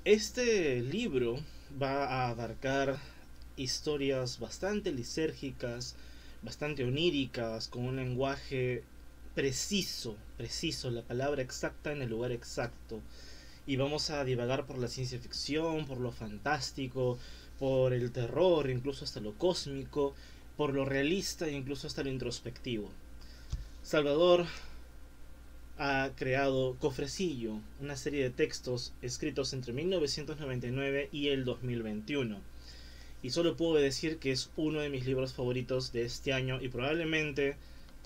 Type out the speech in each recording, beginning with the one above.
Este libro va a abarcar historias bastante lisérgicas, bastante oníricas, con un lenguaje preciso, la palabra exacta en el lugar exacto. Y vamos a divagar por la ciencia ficción, por lo fantástico, por el terror, incluso hasta lo cósmico, por lo realista e incluso hasta lo introspectivo. Salvador ha creado Cofrecillo, una serie de textos escritos entre 1999 y el 2021. Y solo puedo decir que es uno de mis libros favoritos de este año y probablemente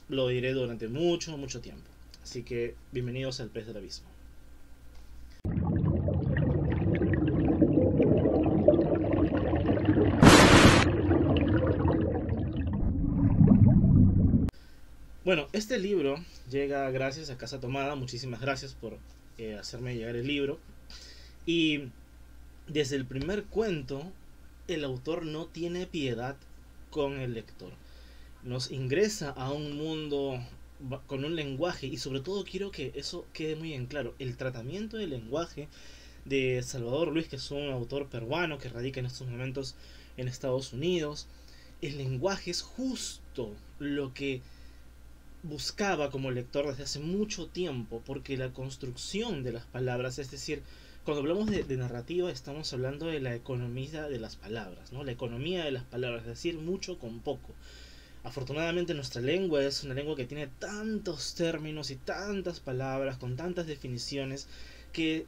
lo diré durante mucho tiempo. Así que bienvenidos al Pez del Abismo. Bueno, este libro llega gracias a Casa Tomada. Muchísimas gracias por hacerme llegar el libro. Y desde el primer cuento, el autor no tiene piedad con el lector. Nos ingresa a un mundo con un lenguaje, y sobre todo quiero que eso quede muy en claro, el tratamiento del lenguaje de Salvador Luis, que es un autor peruano que radica en estos momentos en Estados Unidos. El lenguaje es justo lo que buscaba como lector desde hace mucho tiempo, porque la construcción de las palabras, es decir, cuando hablamos de narrativa estamos hablando de la economía de las palabras, ¿no? La economía de las palabras, es decir, mucho con poco. Afortunadamente nuestra lengua es una lengua que tiene tantos términos y tantas palabras, con tantas definiciones, que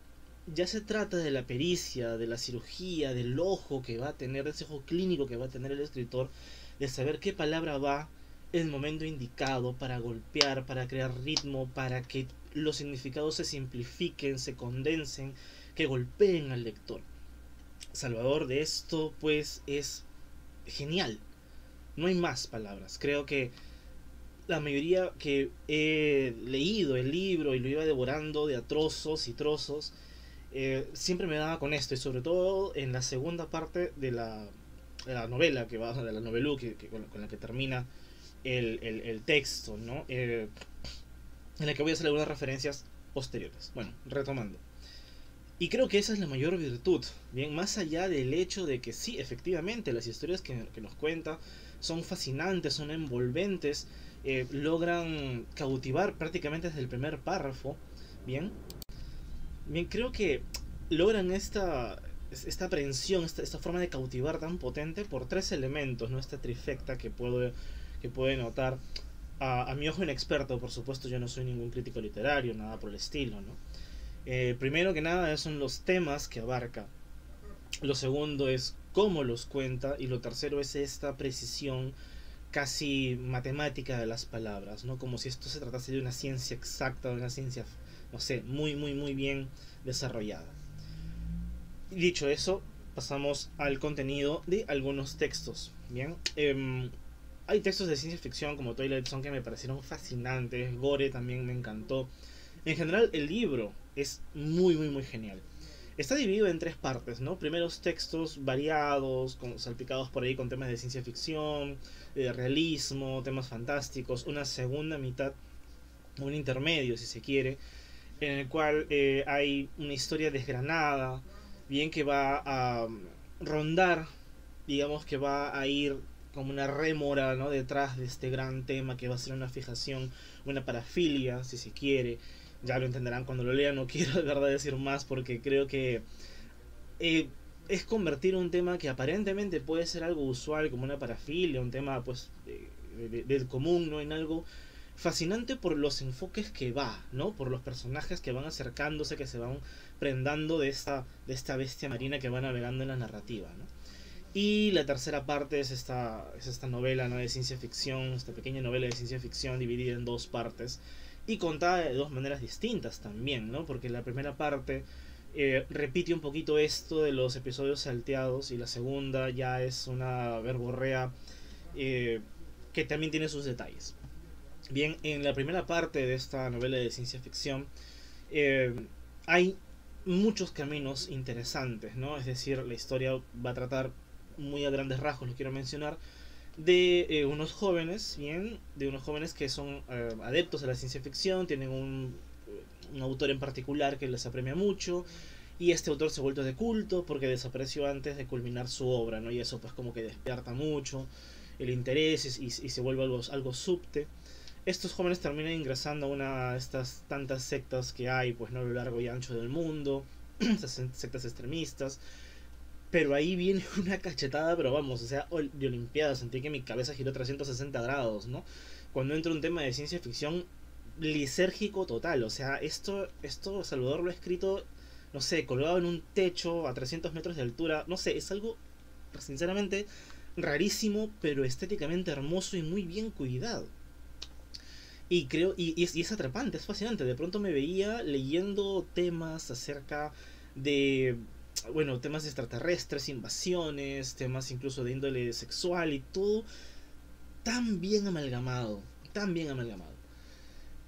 ya se trata de la pericia, de la cirugía, del ojo que va a tener, ese ojo clínico que va a tener el escritor, de saber qué palabra va en el momento indicado para golpear, para crear ritmo, para que los significados se simplifiquen, se condensen, que golpeen al lector. Salvador de esto pues es genial. No hay más palabras. Creo que la mayoría que he leído el libro y lo iba devorando de a trozos y trozos, siempre me daba con esto, y sobre todo en la segunda parte de la novela, que va de la novelú con la que termina el texto, ¿no? En la que voy a hacer algunas referencias posteriores. Bueno, retomando. Y creo que esa es la mayor virtud, bien, más allá del hecho de que sí, efectivamente, las historias que nos cuenta son fascinantes, son envolventes, logran cautivar prácticamente desde el primer párrafo, bien, bien, creo que logran esta aprehensión, esta forma de cautivar tan potente por tres elementos, ¿no? Esta trifecta que puede notar a mi ojo inexperto, por supuesto yo no soy ningún crítico literario, nada por el estilo, ¿no? Primero que nada son los temas que abarca, lo segundo es cómo los cuenta, y lo tercero es esta precisión casi matemática de las palabras, ¿no? Como si esto se tratase de una ciencia exacta, de una ciencia, no sé, muy bien desarrollada. Dicho eso, pasamos al contenido de algunos textos. Bien, hay textos de ciencia ficción como Twilight Zone que me parecieron fascinantes, Gore también me encantó. En general, el libro es muy genial. Está dividido en tres partes, ¿no? Primeros textos variados, salpicados por ahí con temas de ciencia ficción, de realismo, temas fantásticos. Una segunda mitad, un intermedio si se quiere, en el cual hay una historia desgranada, bien que va a rondar, digamos que va a ir como una rémora, ¿no? Detrás de este gran tema que va a ser una fijación, una parafilia, si se quiere. Ya lo entenderán cuando lo lean, no quiero de verdad decir más porque creo que eh, es convertir un tema que aparentemente puede ser algo usual como una parafilia, un tema pues del común, ¿no? En algo fascinante por los enfoques que va, ¿no? Por los personajes que van acercándose, que se van prendando de esta bestia marina que va navegando en la narrativa, ¿no? Y la tercera parte es esta novela, ¿no? De ciencia ficción, esta pequeña novela de ciencia ficción dividida en dos partes y contada de dos maneras distintas también, ¿no? Porque la primera parte repite un poquito esto de los episodios salteados, y la segunda ya es una verborrea eh, que también tiene sus detalles. Bien, en la primera parte de esta novela de ciencia ficción eh, hay muchos caminos interesantes, ¿no? Es decir, la historia va a tratar muy a grandes rasgos, lo quiero mencionar, de unos jóvenes, bien, de unos jóvenes que son adeptos a la ciencia ficción, tienen un autor en particular que les apremia mucho, y este autor se ha vuelto de culto porque desapareció antes de culminar su obra, ¿no? Y eso pues como que despierta mucho el interés y se vuelve algo subte. Estos jóvenes terminan ingresando a una de estas tantas sectas que hay, pues no, a lo largo y ancho del mundo, estas sectas extremistas. Pero ahí viene una cachetada, pero vamos, o sea, de Olimpiada, sentí que mi cabeza giró 360 grados, ¿no? Cuando entra un tema de ciencia ficción lisérgico total, o sea, esto Salvador lo ha escrito, no sé, colgado en un techo a 300 metros de altura, no sé, es algo, sinceramente, rarísimo, pero estéticamente hermoso y muy bien cuidado. Y creo, y es atrapante, es fascinante. De pronto me veía leyendo temas acerca de, bueno, temas extraterrestres, invasiones, temas incluso de índole sexual y todo tan bien amalgamado, tan bien amalgamado.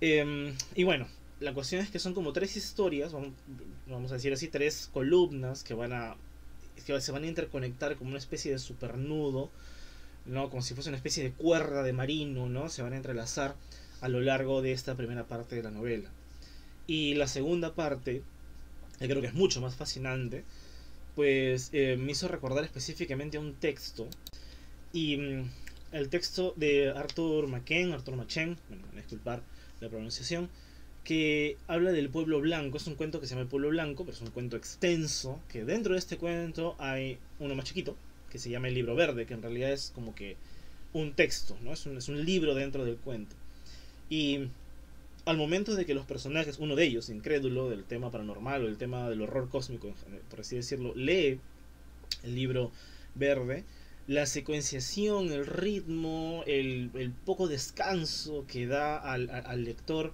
Y bueno, la cuestión es que son como tres historias, vamos a decir así, tres columnas que se van a interconectar como una especie de supernudo, ¿no? Como si fuese una especie de cuerda de marino, ¿no? Se van a entrelazar a lo largo de esta primera parte de la novela. Y la segunda parte, que creo que es mucho más fascinante, pues me hizo recordar específicamente a un texto. Y el texto de Arthur Machen, bueno, me disculpar la pronunciación, que habla del pueblo blanco. Es un cuento que se llama El pueblo blanco, pero es un cuento extenso, que dentro de este cuento hay uno más chiquito, que se llama El libro verde, que en realidad es como que un texto, ¿no? Es un libro dentro del cuento. Y al momento de que los personajes, uno de ellos, incrédulo del tema paranormal o del tema del horror cósmico, por así decirlo, lee el libro verde, la secuenciación, el ritmo, el poco descanso que da al lector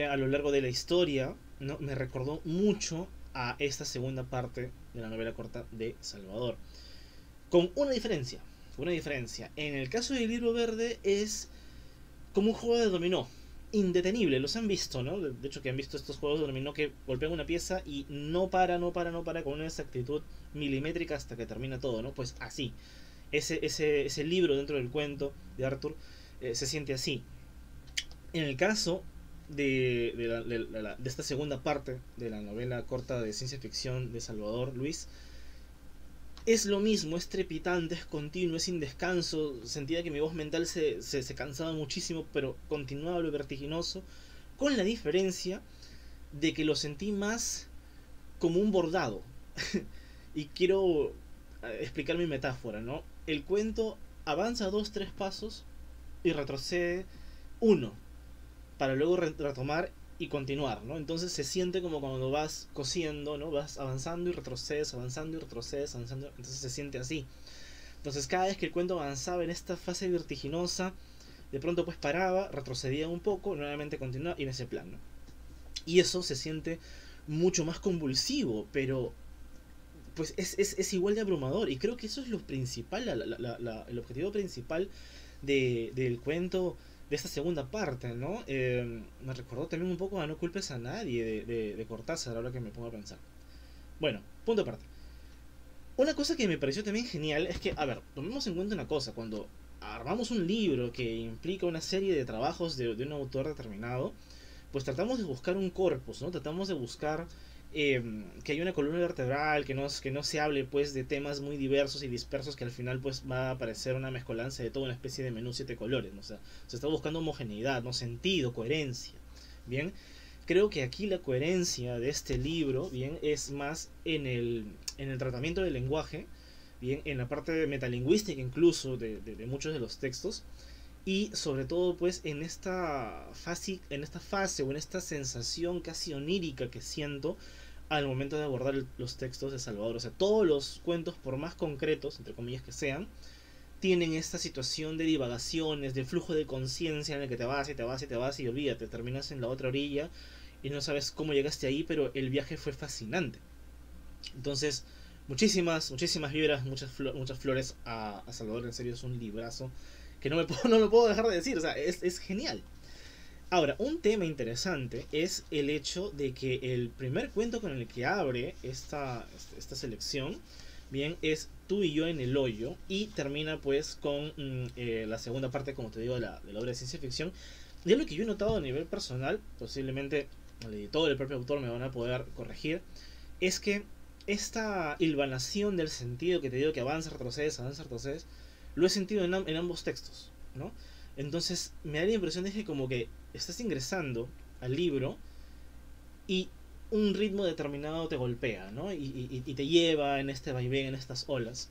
a lo largo de la historia, ¿no? Me recordó mucho a esta segunda parte de la novela corta de Salvador. Con una diferencia. Una diferencia. En el caso del libro verde es como un juego de dominó. Indetenible, los han visto, ¿no? De hecho que han visto estos juegos de dominó que golpean una pieza y no para con una exactitud milimétrica hasta que termina todo, ¿no? Pues así. Ese libro dentro del cuento de Arthur se siente así. En el caso de esta segunda parte de la novela corta de ciencia ficción de Salvador Luis, es lo mismo, es trepidante, es continuo, es sin descanso. Sentía que mi voz mental se cansaba muchísimo, pero continuaba lo vertiginoso, con la diferencia de que lo sentí más como un bordado. Y quiero explicar mi metáfora, ¿no? El cuento avanza 2, 3 pasos y retrocede uno, para luego retomar y continuar, ¿no? Entonces se siente como cuando vas cosiendo, ¿no? Vas avanzando y retrocedes, avanzando y retrocedes, avanzando. Entonces se siente así. Entonces cada vez que el cuento avanzaba en esta fase vertiginosa, de pronto pues paraba, retrocedía un poco, nuevamente continuaba y en ese plan, ¿no? Y eso se siente mucho más convulsivo, pero pues es igual de abrumador. Y creo que eso es lo principal, el objetivo principal del cuento de esta segunda parte, ¿no? Me recordó también un poco a No culpes a nadie de Cortázar, ahora que me pongo a pensar. Bueno, punto aparte. Una cosa que me pareció también genial es que, a ver, tomemos en cuenta una cosa, cuando armamos un libro que implica una serie de trabajos de un autor determinado, pues tratamos de buscar un corpus, ¿no? Tratamos de buscar que haya una columna vertebral, que no se hable pues de temas muy diversos y dispersos, que al final pues va a aparecer una mezcolanza de toda una especie de menú 7 colores, ¿no? O sea, se está buscando homogeneidad, ¿no? Sentido, coherencia. Bien, creo que aquí la coherencia de este libro, bien, es más en el tratamiento del lenguaje, bien, en la parte metalingüística incluso de muchos de los textos, y sobre todo pues en esta fase o en esta sensación casi onírica que siento al momento de abordar los textos de Salvador. O sea, todos los cuentos, por más concretos, entre comillas que sean, tienen esta situación de divagaciones, de flujo de conciencia en el que te vas y te vas y te vas y olvídate, terminas en la otra orilla y no sabes cómo llegaste ahí, pero el viaje fue fascinante. Entonces, muchísimas vibras, muchas flores a Salvador. En serio, es un librazo que no me puedo dejar de decir. O sea, es genial. Ahora, un tema interesante es el hecho de que el primer cuento con el que abre esta selección, bien, es Tú y yo en el hoyo, y termina pues con la segunda parte, como te digo, de la obra de ciencia ficción. Y es lo que yo he notado a nivel personal, posiblemente el editor, el propio autor me van a poder corregir, es que esta hilvanación del sentido que te digo que avanza, retrocedes, lo he sentido en ambos textos, ¿no? Entonces me da la impresión de que como que estás ingresando al libro y un ritmo determinado te golpea, ¿no? Y te lleva en este vaivén, en estas olas.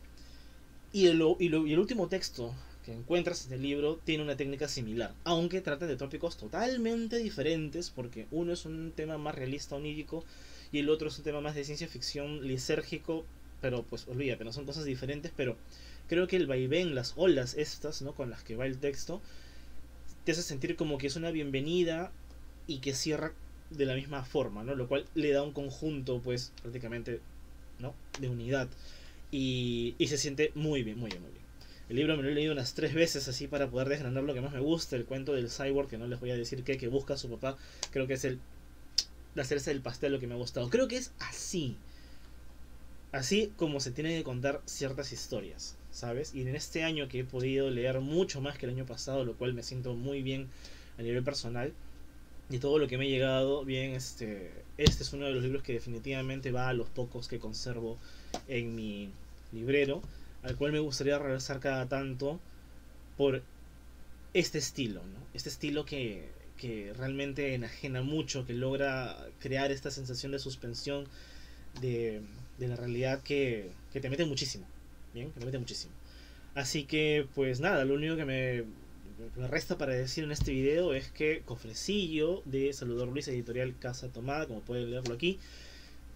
Y el último texto que encuentras en el libro tiene una técnica similar, aunque trata de tópicos totalmente diferentes, porque uno es un tema más realista, onírico, y el otro es un tema más de ciencia ficción lisérgico, pero pues olvídate, no son cosas diferentes, pero creo que el vaivén, las olas estas, ¿no? Con las que va el texto, te hace sentir como que es una bienvenida y que cierra de la misma forma, ¿no? Lo cual le da un conjunto, pues, prácticamente, ¿no? De unidad. Y se siente muy bien, muy bien, muy bien. El libro me lo he leído unas 3 veces así para poder desgranar lo que más me gusta. El cuento del cyborg, que no les voy a decir que busca a su papá. Creo que es la cereza del pastel lo que me ha gustado. Creo que es así. Así como se tienen que contar ciertas historias, ¿sabes? Y en este año que he podido leer mucho más que el año pasado, lo cual me siento muy bien a nivel personal. Y todo lo que me ha llegado, bien, este es uno de los libros que definitivamente va a los pocos que conservo en mi librero, al cual me gustaría regresar cada tanto por este estilo, ¿no? Este estilo que realmente enajena mucho, que logra crear esta sensación de suspensión de la realidad que te mete muchísimo, ¿bien? Que te mete muchísimo. Así que, pues nada, lo único que me resta para decir en este video es que Cofrecillo de Saludor Luis, editorial Casa Tomada, como pueden leerlo aquí.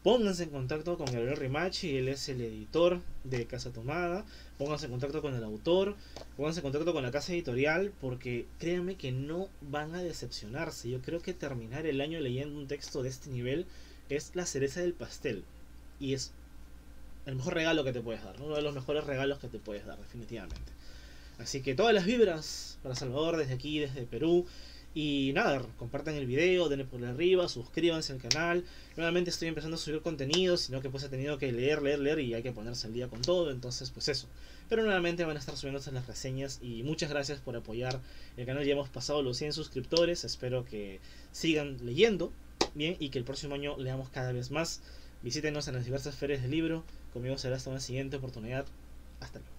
Pónganse en contacto con Gabriel Rimachi, él es el editor de Casa Tomada. Pónganse en contacto con el autor, pónganse en contacto con la casa editorial, porque créanme que no van a decepcionarse. Yo creo que terminar el año leyendo un texto de este nivel es la cereza del pastel. Y es el mejor regalo que te puedes dar, ¿no? Uno de los mejores regalos que te puedes dar, definitivamente. Así que todas las vibras para Salvador desde aquí, desde Perú. Y nada, compartan el video, denle por arriba, suscríbanse al canal. Nuevamente estoy empezando a subir contenido, sino que pues he tenido que leer y hay que ponerse al día con todo, entonces pues eso. Pero nuevamente van a estar subiéndose las reseñas y muchas gracias por apoyar el canal. Ya hemos pasado los 100 suscriptores, espero que sigan leyendo bien y que el próximo año leamos cada vez más. Visítenos en las diversas ferias del libro. Conmigo será hasta una siguiente oportunidad. Hasta luego.